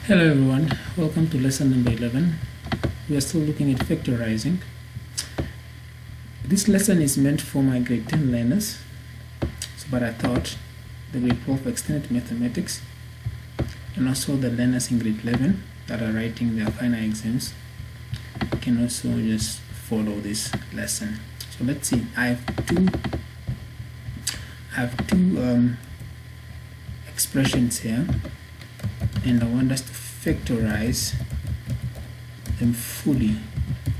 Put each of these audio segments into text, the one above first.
Hello everyone, welcome to lesson number 11. We are still looking at factorizing. This lesson is meant for my grade 10 learners, but I thought the grade 12 extended mathematics and also the learners in grade 11 that are writing their final exams can also just follow this lesson. So let's see, I have two expressions here, and I want us to factorize them fully.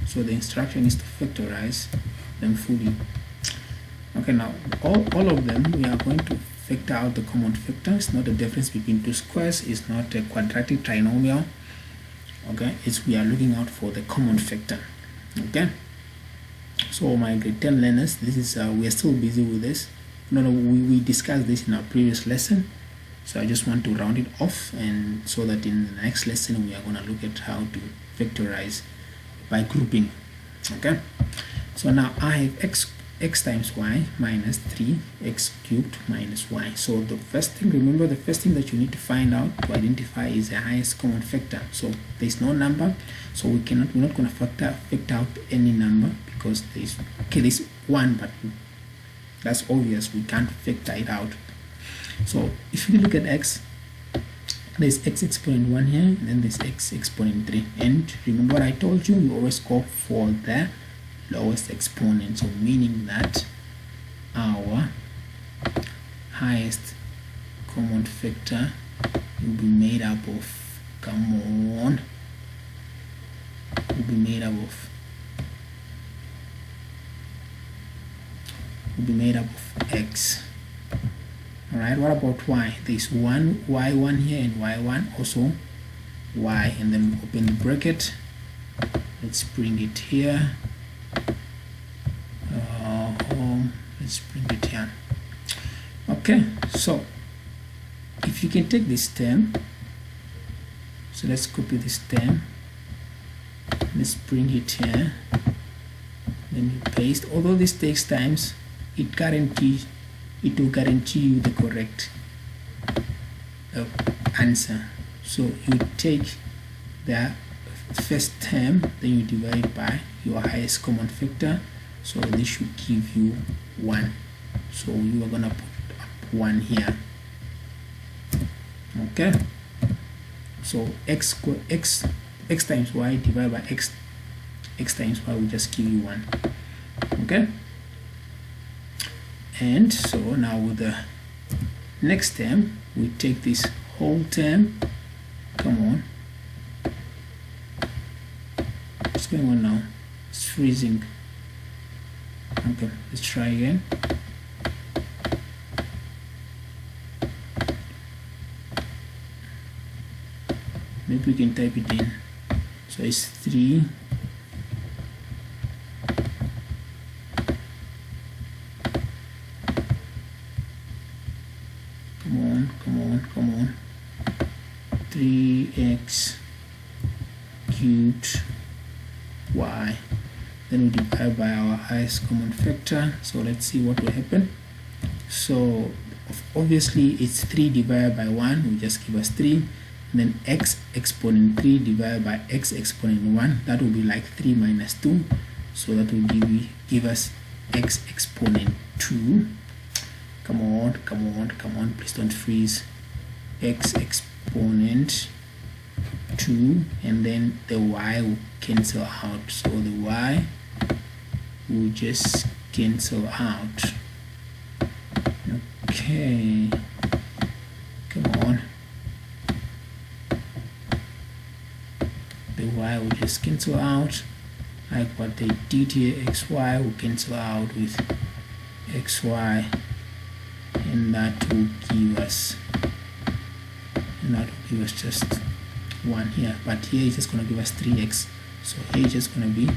So the instruction is to factorize them fully. Okay, now all of them we are going to factor out the common factor. It's not the difference between two squares, it's not a quadratic trinomial. Okay, we are looking out for the common factor. Okay, so my grade 10 learners, this is we are still busy with this. We discussed this in our previous lesson. So I just want to round it off, and so that in the next lesson we are going to look at how to factorize by grouping. Okay, so now I have x times y minus 3x cubed minus y. So the first thing, remember, the first thing that you need to find out to identify is the highest common factor. So there's no number, so we're not going to factor out any number because there's one, but that's obvious, we can't factor it out. So if you look at x, there's x exponent 1 here, and then there's x exponent 3. And remember what I told you, we always go for the lowest exponent. So meaning that our highest common factor will be made up of, x. Alright, what about y? There's y1 here and y1, also y, and then open the bracket. Let's bring it here. Let's bring it here. Okay, so if you can take this term, so let's copy this term, let's bring it here, then you paste. Although this takes times, it will guarantee you the correct answer. So you take the first term, then you divide it by your highest common factor. So this should give you 1. So you are gonna put up 1 here. Okay. So x times y divided by x times y will just give you 1. Okay. And so now with the next term, we take this whole term. Come on. What's going on now? It's freezing. Okay, let's try again. Maybe we can type it in. So it's 3. Come on. 3x cubed y. Then we divide by our highest common factor. So let's see what will happen. So obviously it's 3 divided by 1 will just give us 3. And then x exponent 3 divided by x exponent 1, that will be like 3 minus 2. So that will give us x exponent 2. Come on, please don't freeze. X exponent 2, and then the y will cancel out. So the y will just cancel out. Okay, come on. The y will just cancel out. Like what they did here, xy will cancel out with xy. And that will give us just 1 here, but here it's just going to give us 3x. So here it's just going to be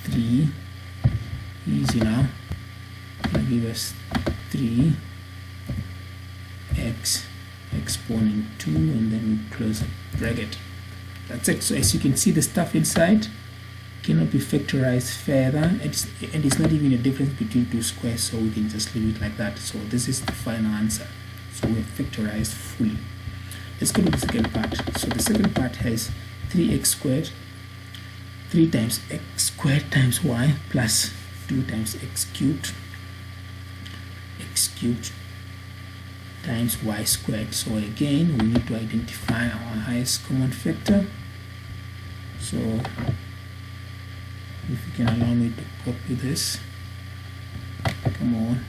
3, easy now, going to give us 3x exponent 2, and then we close the bracket. That's it. So as you can see, the stuff inside cannot be factorized further, and it's not even a difference between two squares, so we can just leave it like that. So this is the final answer. So we have factorized fully. Let's go to the second part. So the second part has 3x squared, 3 times x squared times y plus 2 times x cubed times y squared. So again, we need to identify our highest common factor. So if you can allow me to copy this. Come on.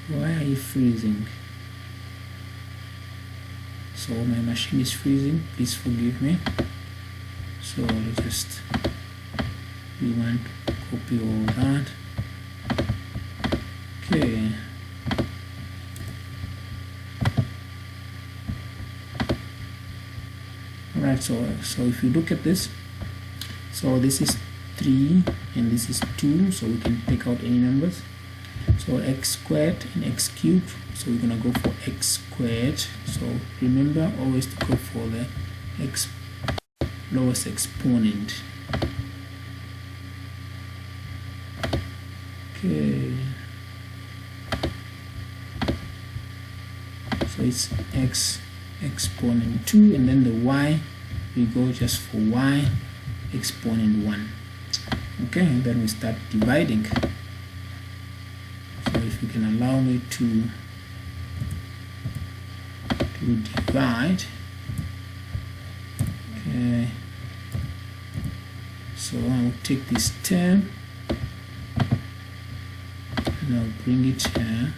Why are you freezing? So my machine is freezing, please forgive me. So we want to copy all that. Okay. Alright, so if you look at this, so this is 3 and this is 2, so we can take out any numbers. So x squared and x cubed, so we're gonna go for x squared. So remember always to go for the lowest exponent. Okay, so it's x exponent 2, and then the y, we go just for y exponent 1. Okay, and then we start dividing. So if you can allow me to divide. Okay, so I'll take this term and I'll bring it here,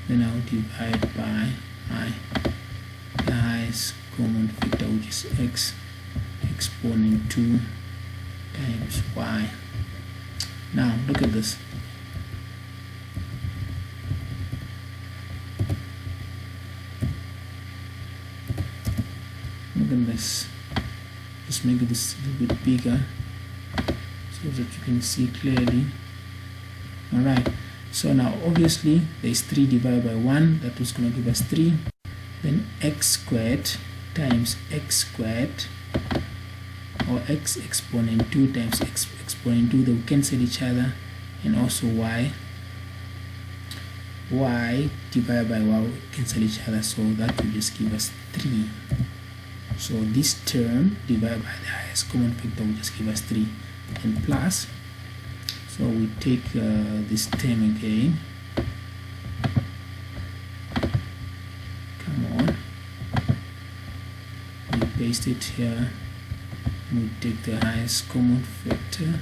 then I'll divide by the highest common factor, which is x exponent 2 times y. Now look at this. Look at this. Just make this a little bit bigger so that you can see clearly. Alright, so now obviously there's 3 divided by 1, that was going to give us 3. Then x squared times x squared, or x exponent 2 times x exponent 2, they will cancel each other, and also y divided by y will cancel each other, so that will just give us 3. So this term divided by the highest common factor will just give us 3, and plus, so we take this term again. Come on, we paste it here. We take the highest common factor,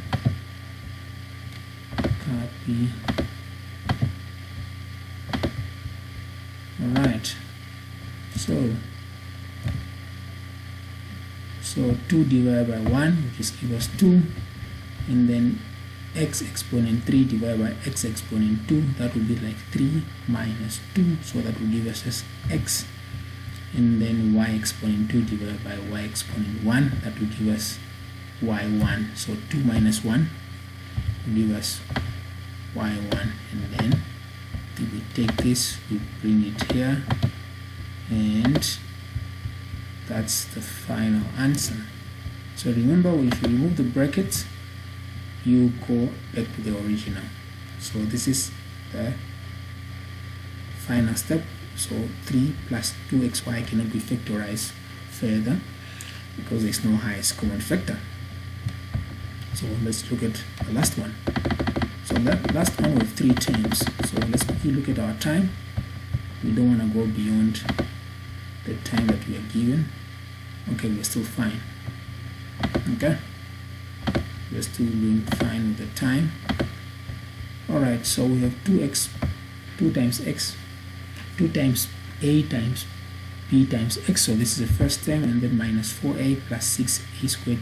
copy. Alright, so 2 divided by 1 will just give us 2, and then x exponent 3 divided by x exponent 2, that will be like 3 minus 2, so that will give us just x, and then y exponent 2 divided by y exponent 1, that will give us y1. So 2 minus 1 will give us y1, and then if we take this, we bring it here, and that's the final answer. So remember, if you remove the brackets, you go back to the original. So this is the final step. So 3 plus 2xy cannot be factorized further because there's no highest common factor. So let's look at the last one. So that last one with 3 terms. So let's quickly look at our time. We don't want to go beyond the time that we are given. Okay, we're still fine. Okay, we're still doing fine with the time. Alright, so we have 2 times x, 2 times a times b times x. So this is the first term, and then minus 4a plus 6a squared,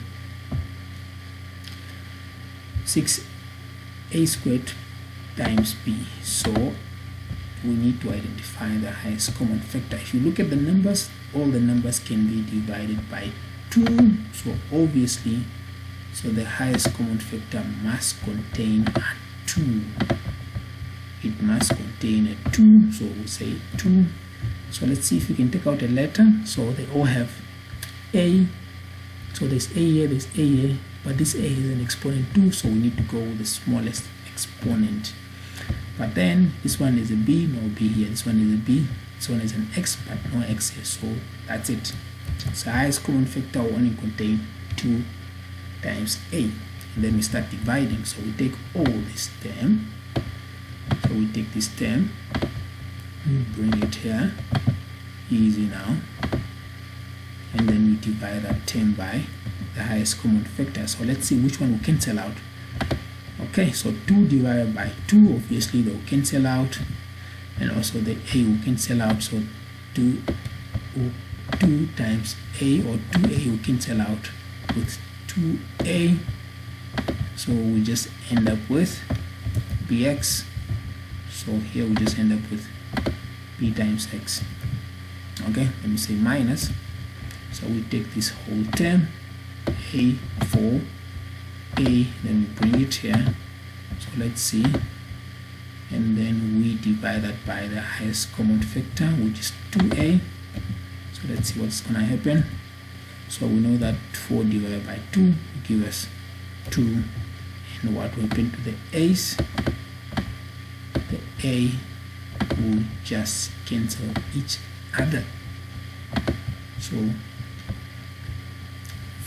6a squared times b. So we need to identify the highest common factor. If you look at the numbers, all the numbers can be divided by 2. So obviously, so the highest common factor must contain a 2. It must contain a 2. So we'll say 2. So let's see if we can take out a letter. So they all have a. So there's a here, there's a here, but this a is an exponent 2, so we need to go with the smallest exponent. But then this one is a b, no b here, this one is a b, it's shown as an x but no x here, so that's it. So highest common factor will only contain 2 times a, and then we start dividing. So we take all this term, so we take this term, we bring it here, easy now, and then we divide that term by the highest common factor. So let's see which one will cancel out. Okay, so 2 divided by 2, obviously they will cancel out, and also the a will cancel out. So 2 times a, or 2a will cancel out with 2a, so we just end up with bx. So here we just end up with b times x. Okay, let me say minus. So we take this whole term, a for a, then we bring it here. So let's see, and then we divide that by the highest common factor, which is 2a. So let's see what's gonna happen. So we know that 4 divided by 2 will give us 2, and what will happen to the a's? The a will just cancel each other. So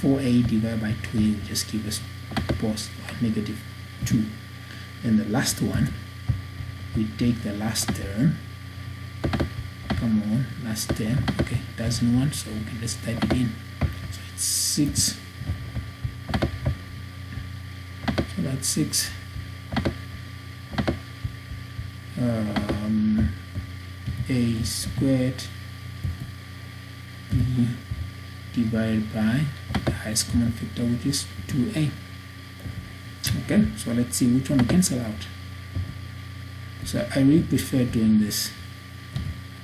4a divided by 2a will just give us negative 2. Then the last one, we take the last term, come on, last term, okay, doesn't want, so we can just type it in. So it's 6, so that's 6, a squared b divided by the highest common factor, which is 2a. Okay, so let's see which one will cancel out. So I really prefer doing this,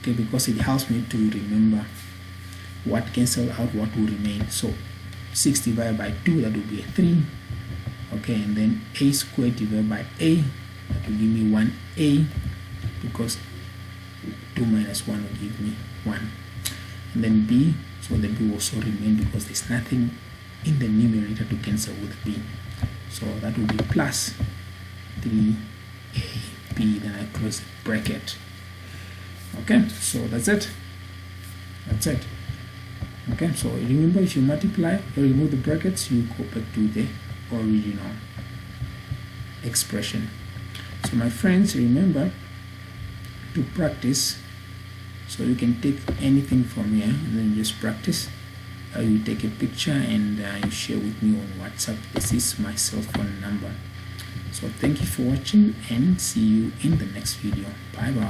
okay, because it helps me to remember what cancel out, what will remain. So 6 divided by 2, that will be a 3. Okay, and then a squared divided by a, that will give me 1a, because 2 minus 1 will give me 1. And then b, so the b will also remain because there's nothing in the numerator to cancel with b. So that will be plus 3ab, then I close the bracket. Okay, so that's it. That's it. Okay, so remember, if you multiply or remove the brackets, you go back to the original expression. So my friends, remember to practice. So you can take anything from here and then just practice. You take a picture and you share with me on WhatsApp. This is my cell phone number. So thank you for watching, and see you in the next video. Bye bye.